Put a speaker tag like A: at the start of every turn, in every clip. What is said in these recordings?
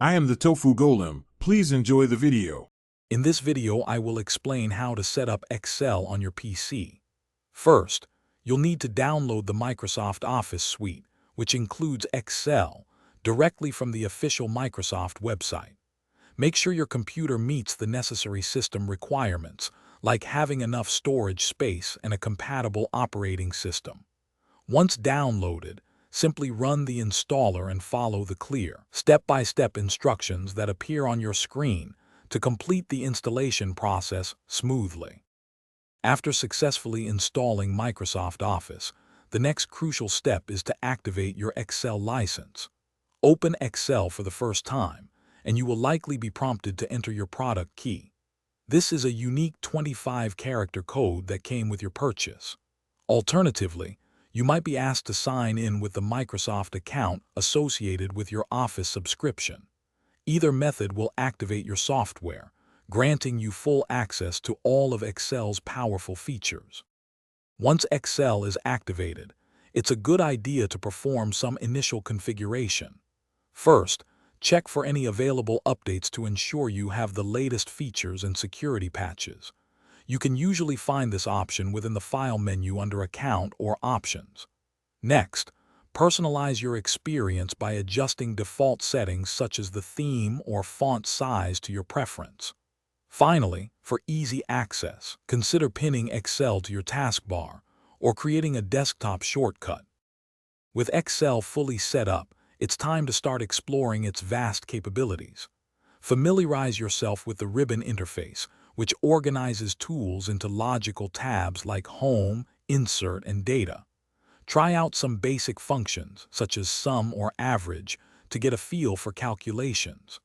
A: I am the Tofu Golem. Please enjoy the video.
B: In this video, I will explain how to set up Excel on your PC. First, you'll need to download the Microsoft Office suite, which includes Excel, directly from the official Microsoft website. Make sure your computer meets the necessary system requirements, like having enough storage space and a compatible operating system. Once downloaded, simply run the installer and follow the clear, step-by-step instructions that appear on your screen to complete the installation process smoothly. After successfully installing Microsoft Office, the next crucial step is to activate your Excel license. Open Excel for the first time, and you will likely be prompted to enter your product key. This is a unique 25-character code that came with your purchase. Alternatively, you might be asked to sign in with the Microsoft account associated with your Office subscription. Either method will activate your software, granting you full access to all of Excel's powerful features. Once Excel is activated, it's a good idea to perform some initial configuration. First, check for any available updates to ensure you have the latest features and security patches. You can usually find this option within the File menu under Account or Options. Next, personalize your experience by adjusting default settings such as the theme or font size to your preference. Finally, for easy access, consider pinning Excel to your taskbar or creating a desktop shortcut. With Excel fully set up, it's time to start exploring its vast capabilities. Familiarize yourself with the ribbon interface, which organizes tools into logical tabs like Home, Insert, and Data. Try out some basic functions, such as sum or average, to get a feel for calculations.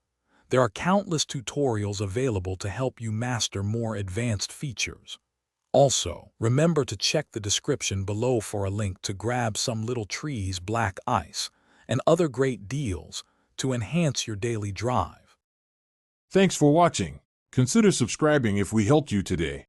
B: There are countless tutorials available to help you master more advanced features. Also, remember to check the description below for a link to grab some Little Trees black ice and other great deals to enhance your daily drive.
A: Thanks for watching. Consider subscribing if we helped you today.